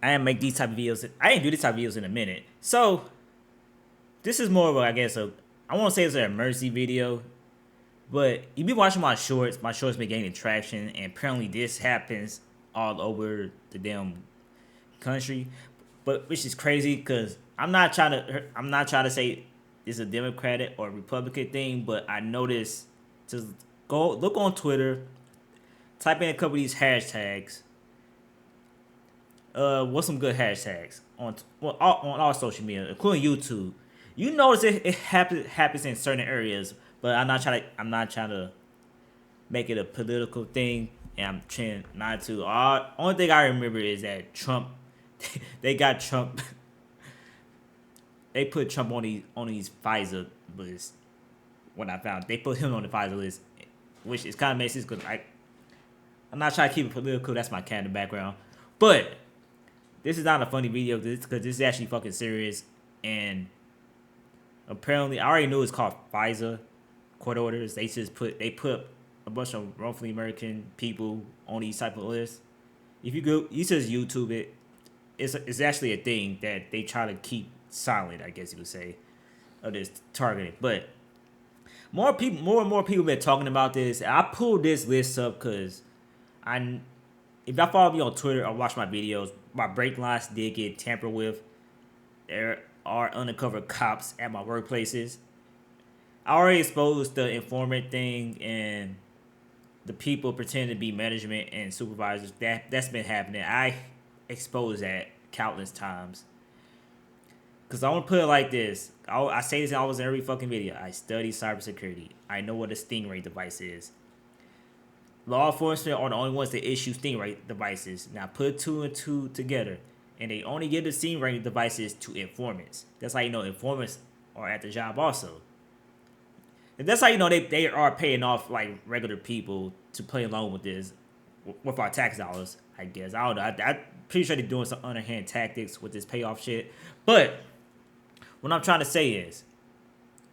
I didn't make these type of videos. I didn't do these type of videos in a minute. So this is more of a, I guess, I won't say it's an emergency video, but you be watching my shorts. My shorts been gaining traction, and apparently this happens all over the damn country. But which is crazy because I'm not trying to say it's a Democratic or Republican thing, but I noticed to go look on Twitter, type in a couple of these hashtags. What's some good hashtags on all social media, including YouTube? You notice it happens in certain areas, but I'm not trying to make it a political thing, and I'm trying not to. Only thing I remember is that Trump, they got Trump. They put Trump on these FISA lists. When I found they put him on the FISA list, which is kind of makes sense because I'm not trying to keep it political. That's my cat in the background, but this is not a funny video because this is actually fucking serious. And apparently, I already knew it's called FISA court orders. They put a bunch of wrongfully American people on these type of lists. If you go, you just YouTube it. It's actually a thing that they try to keep silent, I guess you would say, of this targeting. But more and more people been talking about this. I pulled this list up because if y'all follow me on Twitter or watch my videos, my break lines did get tampered with. There are undercover cops at my workplaces. I already exposed the informant thing and the people pretending to be management and supervisors. That's been happening. I exposed that countless times. Because I want to put it like this. I say this almost in every fucking video. I study cybersecurity. I know what a stingray device is. Law enforcement are the only ones that issue stingray devices. Now put two and two together. And they only give the stingray devices to informants. That's how you know informants are at the job also. And that's how you know they are paying off like regular people to play along with this, with our tax dollars, I guess. I don't know. I'm pretty sure they're doing some underhand tactics with this payoff shit. But what I'm trying to say is,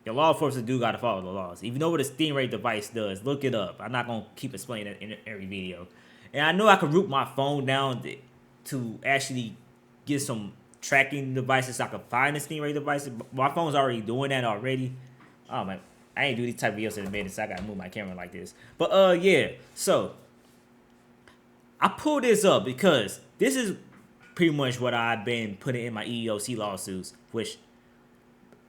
the law enforcement do gotta follow the laws. If you know what a stingray device does, look it up. I'm not gonna keep explaining it in every video. And I know I can root my phone down to actually get some tracking devices so I can find the stingray devices. My phone's already doing that already. Oh man, I ain't do these type of videos in a minute, so I gotta move my camera like this. But yeah. So I pulled this up because this is pretty much what I've been putting in my EEOC lawsuits, which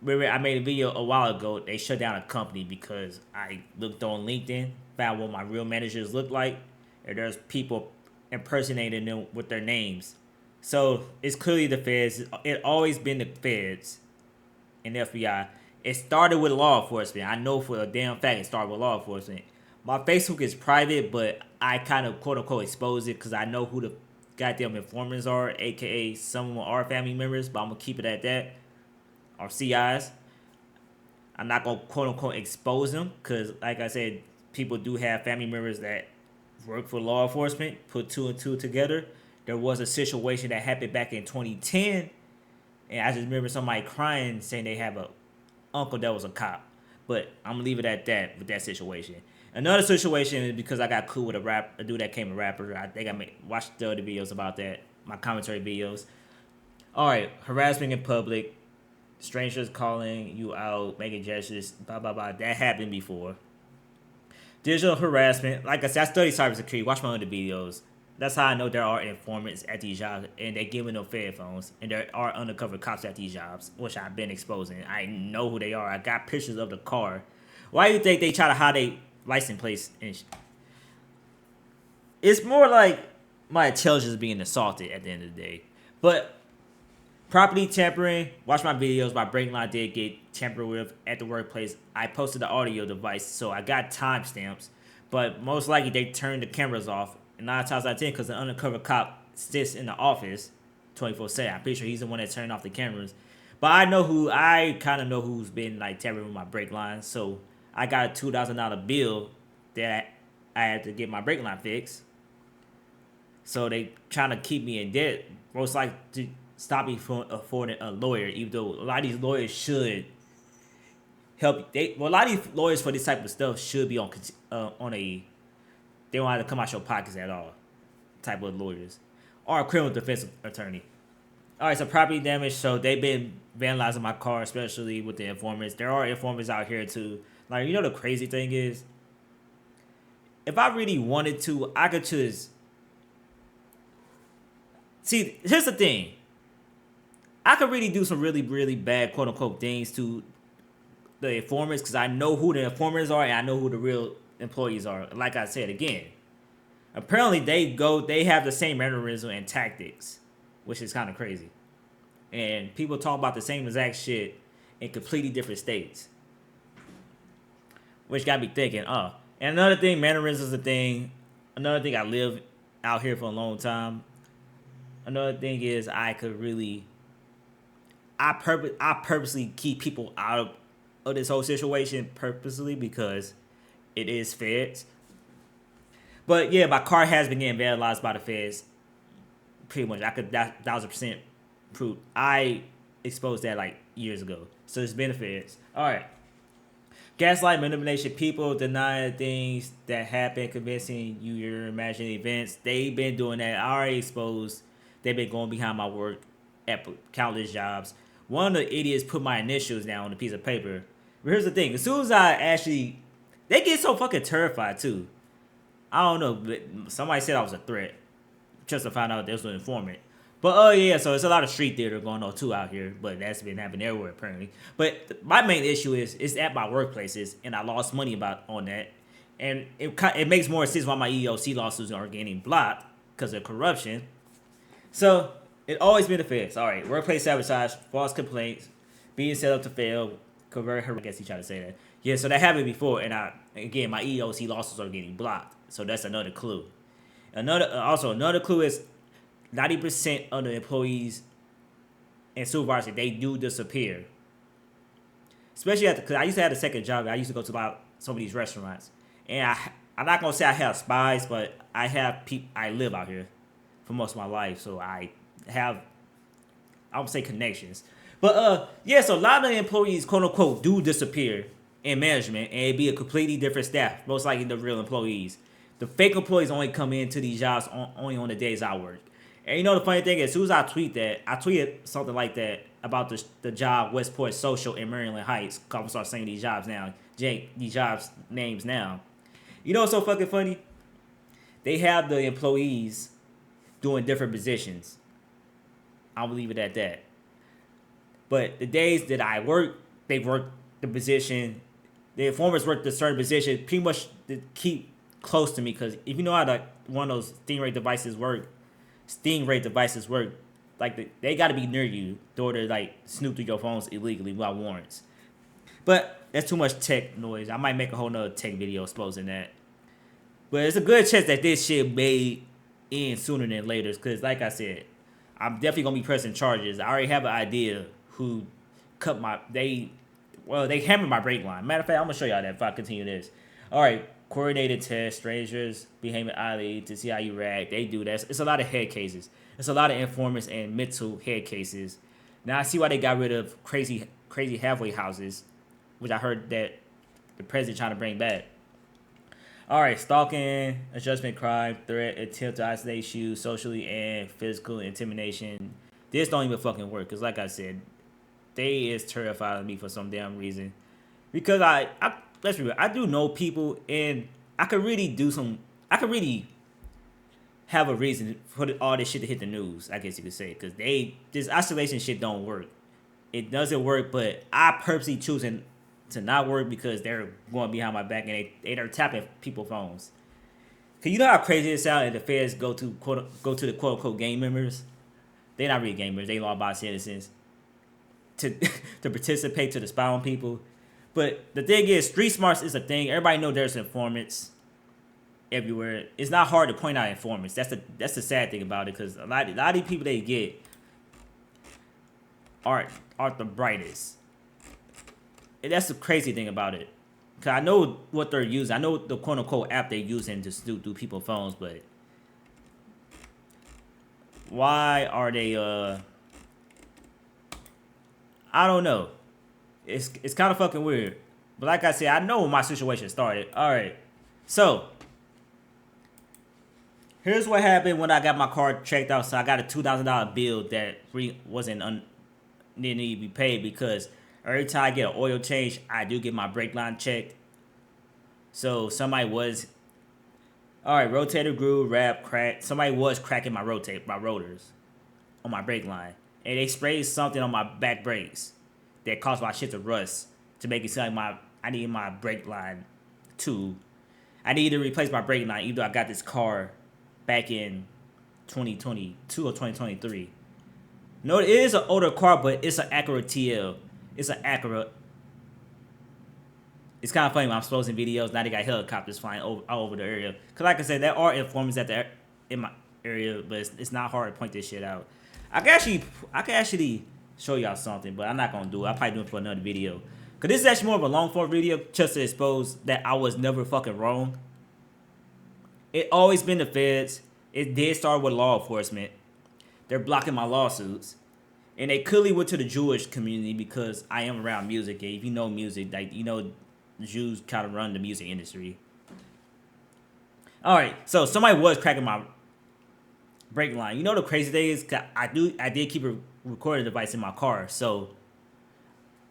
I made a video a while ago. They shut down a company because I looked on LinkedIn, found what my real managers look like, and there's people impersonating them with their names. So it's clearly the feds. It always been the feds and the FBI. It started with law enforcement. I know for a damn fact it started with law enforcement. My Facebook is private, but I kind of quote unquote expose it because I know who the goddamn informers are, aka some of them are family members, but I'm gonna keep it at that. Or CIs. I'm not gonna quote unquote expose them because, like I said, people do have family members that work for law enforcement. Put two and two together. There was a situation that happened back in 2010, and I just remember somebody crying saying they have a uncle that was a cop. But I'm gonna leave it at that with that situation. Another situation is because I got cool with a dude that came a rapper. I think watched the other videos about that, my commentary videos. All right, harassment in public. Strangers calling you out, making gestures, blah, blah, blah. That happened before. Digital harassment. Like I said, I study cybersecurity. Watch my other videos. That's how I know there are informants at these jobs, and they're giving them Fed phones, and there are undercover cops at these jobs, which I've been exposing. I know who they are. I got pictures of the car. Why do you think they try to hide their license plates? It's more like my intelligence being assaulted at the end of the day. But property tampering. Watch my videos. My break line did get tampered with at the workplace. I posted the audio device, so I got timestamps. But most likely they turned the cameras off. And 9 times out of 10, because the undercover cop sits in the office 24/7. I'm pretty sure he's the one that turned off the cameras. But I kind of know who's been like tampering with my brake line. So I got a $2,000 bill that I had to get my brake line fixed. So they trying to keep me in debt. Most likely to stop me from affording a lawyer, even though a lot of these lawyers should help. A lot of these lawyers for this type of stuff should be on a. They don't have to come out your pockets at all. Type of lawyers. or a criminal defense attorney. All right, so property damage. So they've been vandalizing my car, especially with the informants. There are informants out here too. Like, you know, the crazy thing is, if I really wanted to, I could just see. Here's the thing: I could really do some really, really bad quote unquote things to the informants because I know who the informants are and I know who the real employees are. Like I said again, apparently they have the same mannerism and tactics, which is kind of crazy. And people talk about the same exact shit in completely different states, which got me thinking. And another thing, mannerisms is a thing. Another thing, I live out here for a long time. Another thing is I purposely keep people out of this whole situation purposely because it is feds. But yeah, my car has been getting vandalized by the feds. Pretty much, I could that 1,000% prove. I exposed that like years ago, so it's been the feds. All right, gaslight, manipulation, people denying things that happen, convincing you your imagined events. They've been doing that. I already exposed. They've been going behind my work at countless jobs. One of the idiots put my initials down on a piece of paper. But here's the thing: as soon as they get so fucking terrified too. I don't know, but somebody said I was a threat. Just to find out there was an informant. But yeah, so it's a lot of street theater going on too out here, but that's been happening everywhere apparently. But my main issue is at my workplaces, and I lost money on that, and it makes more sense why my EEOC lawsuits are getting blocked because of corruption. So it always been the feds. All right, workplace sabotage, false complaints, being set up to fail, convert. I guess he tried to say that. Yeah, so that happened before, and my EEOC lawsuits are getting blocked. So that's another clue. Another clue is 90% of the employees and supervisors, they do disappear. Especially because I used to have a second job. I used to go to about some of these restaurants, and I'm not gonna say I have spies, but I have I live out here for most of my life, so I would say connections. But yeah, so a lot of the employees, quote unquote, do disappear in management, and it'd be a completely different staff, most likely the real employees. The fake employees only come into these jobs only on the days I work. And you know the funny thing is, as soon as I tweeted something like that about the job Westport Social in Maryland Heights. I'm gonna start saying these jobs now, these jobs names now. You know what's so fucking funny? They have the employees doing different positions. I'll leave it at that. But the days that I work, they work the position. The informers work the certain position, pretty much to keep close to me, because if you know how one of those stingray devices work, like they got to be near you in order to like snoop through your phones illegally without warrants. But that's too much tech noise. I might make a whole nother tech video exposing that. But it's a good chance that this shit may end sooner than later, because like I said, I'm definitely gonna be pressing charges. I already have an idea who they hammered my brake line. Matter of fact, I'm gonna show y'all that if I continue this. All right. Coordinated tests, strangers behaving oddly to see how you react. They do that. It's a lot of head cases. It's a lot of informants and mental head cases. Now I see why they got rid of crazy halfway houses, which I heard that the president trying to bring back. All right, stalking, adjustment crime, threat, attempt to isolate you socially and physical intimidation. This don't even fucking work, because like I said, they is terrified of me for some damn reason. Because let's be real, I do know people, and I could really have a reason for all this shit to hit the news, I guess you could say, because this isolation shit don't work. It doesn't work, but I purposely choosing to not work because they're going behind my back and they're tapping people's phones. Cause you know how crazy it sounds if the feds go to the quote unquote gang members. They're not really gang members, they law-abiding citizens to participate, to spy on people. But the thing is, street smarts is a thing. Everybody know there's informants everywhere. It's not hard to point out informants. That's the sad thing about it, because a lot of these people they get aren't the brightest. And that's the crazy thing about it. Cause I know what they're using. I know the quote unquote app they're using to snoop through people's phones, but why are they I don't know. It's kind of fucking weird. But like I said, I know when my situation started. All right. So, Here's what happened when I got my car checked out. So I got a $2,000 bill that didn't need to be paid because every time I get an oil change, I do get my brake line checked. So somebody was all right, rotator groove, wrap, crack. Somebody was cracking my rotors on my brake line, and they sprayed something on my back brakes that caused my shit to rust to make it sound like I needed my brake line to. I needed to replace my brake line, even though I got this car back in 2022 or 2023. No, it is an older car, but it's an Acura TL. It's an Acura. It's kind of funny when I'm posting videos. Now they got helicopters flying all over the area. Cause like I said, there are informants in my area, but it's not hard to point this shit out. I can actually show y'all something, but I'm not gonna do it. I'll probably do it for another video. Cause this is actually more of a long form video, just to expose that I was never fucking wrong. It always been the feds. It did start with law enforcement. They're blocking my lawsuits. And they clearly went to the Jewish community because I am around music. And if you know music, like you know, Jews kind of run the music industry. All right, so somebody was cracking my brake line. You know the crazy thing is, I did keep a recording device in my car, so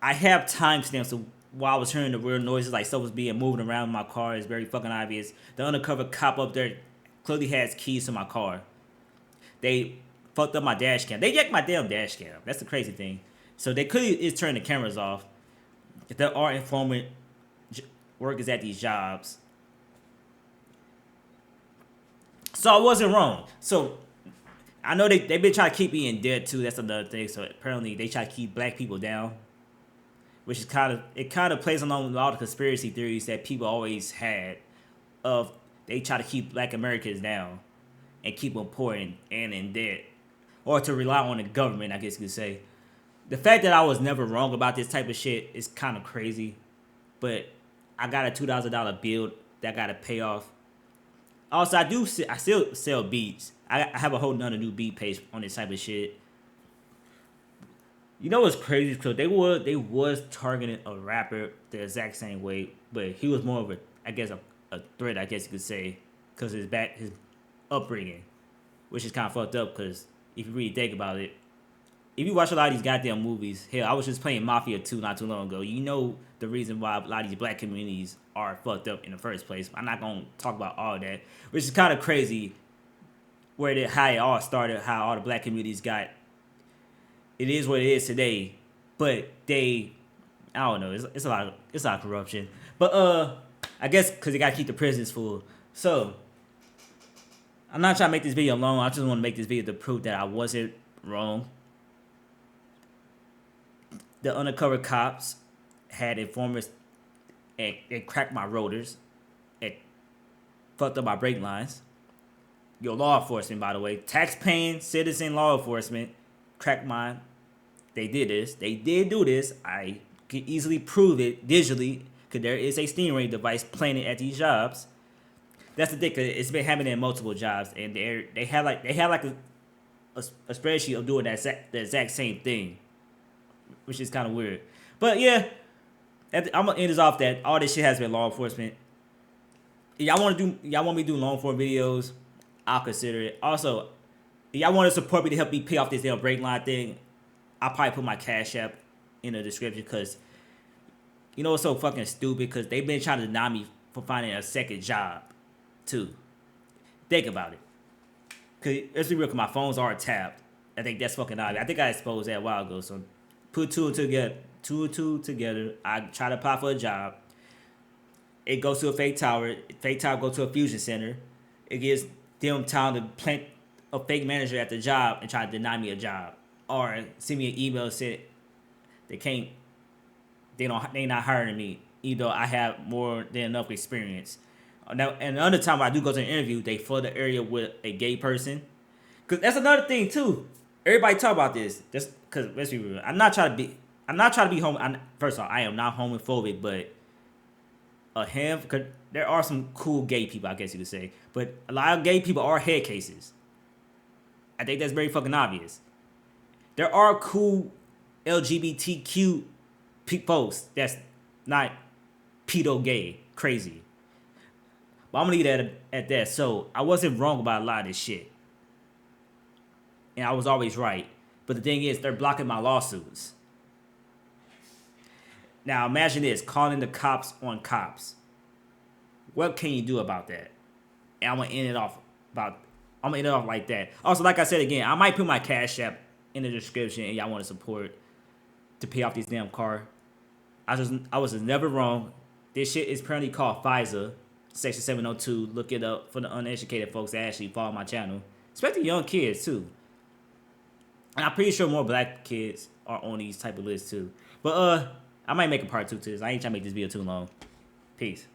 I have timestamps. So while I was hearing the weird noises, like stuff was being moved around in my car, it's very fucking obvious. The undercover cop up there clearly has keys to my car. They fucked up my dash cam. They yanked my damn dash cam. That's the crazy thing. So they clearly is turning the cameras off. If there are informant workers at these jobs. So I wasn't wrong. So I know they've been trying to keep me in debt too. That's another thing. So apparently they try to keep black people down, which is kind of plays along with all the conspiracy theories that people always had of they try to keep black Americans down and keep them poor and in debt, or to rely on the government, I guess you could say. The fact that I was never wrong about this type of shit is kind of crazy, but I got a $2,000 bill that I got to pay off. Also, I still sell beats. I have a whole nother new beat page on this type of shit. You know what's crazy? Because they was targeting a rapper the exact same way, but he was more of a threat, I guess you could say, because his upbringing, which is kind of fucked up. Because if you really think about it, if you watch a lot of these goddamn movies, hell, I was just playing Mafia 2 not too long ago. You know the reason why a lot of these black communities are fucked up in the first place. I'm not gonna talk about all that, which is kind of crazy. How it all started, how all the black communities got. It is what it is today, but I don't know. It's a lot of corruption. But I guess because they gotta keep the prisons full. So I'm not trying to make this video long. I just want to make this video to prove that I wasn't wrong. The undercover cops had informers and cracked my rotors and fucked up my brake lines. Your law enforcement, by the way, tax-paying citizen law enforcement cracked mine. They did this. They did do this. I can easily prove it digitally because there is a stingray device planted at these jobs. That's the thing. Cause it's been happening in multiple jobs, and they had like a spreadsheet of doing the exact same thing, which is kind of weird. But yeah, I'm gonna end this off that all this shit has been law enforcement. If y'all want me to do law enforcement videos, I'll consider it. Also, if y'all want to support me to help me pay off this damn brake line thing, I'll probably put my Cash App in the description because you know it's so fucking stupid because they've been trying to deny me for finding a second job too. Think about it. Cause let's be real, cause my phones are tapped. I think that's fucking obvious. I think I exposed that a while ago. So put two and two together. I try to apply for a job. It goes to a fake tower. Fake tower goes to a fusion center. It gives them time to plant a fake manager at the job and try to deny me a job, or send me an email saying they not hiring me, even though I have more than enough experience. Now, and the other time I do go to an interview, they flood the area with a gay person. Cause that's another thing too. Everybody talk about this. Just cause let's be real. I'm not trying to be first of all, I am not homophobic, but cause there are some cool gay people, I guess you could say. But a lot of gay people are head cases. I think that's very fucking obvious. There are cool LGBTQ folks that's not pedo gay crazy. But I'm gonna leave that at that. So I wasn't wrong about a lot of this shit, and I was always right. But the thing is, they're blocking my lawsuits. Now imagine this: calling the cops on cops. What can you do about that? And I'm gonna end it off about. I'm gonna end it off like that. Also, like I said again, I might put my Cash App in the description, and y'all want to support to pay off this damn car. I was never wrong. This shit is apparently called FISA, Section 702. Look it up for the uneducated folks that actually follow my channel, especially young kids too. And I'm pretty sure more black kids are on these type of lists too. But I might make a part 2 to this. I ain't trying to make this video too long. Peace.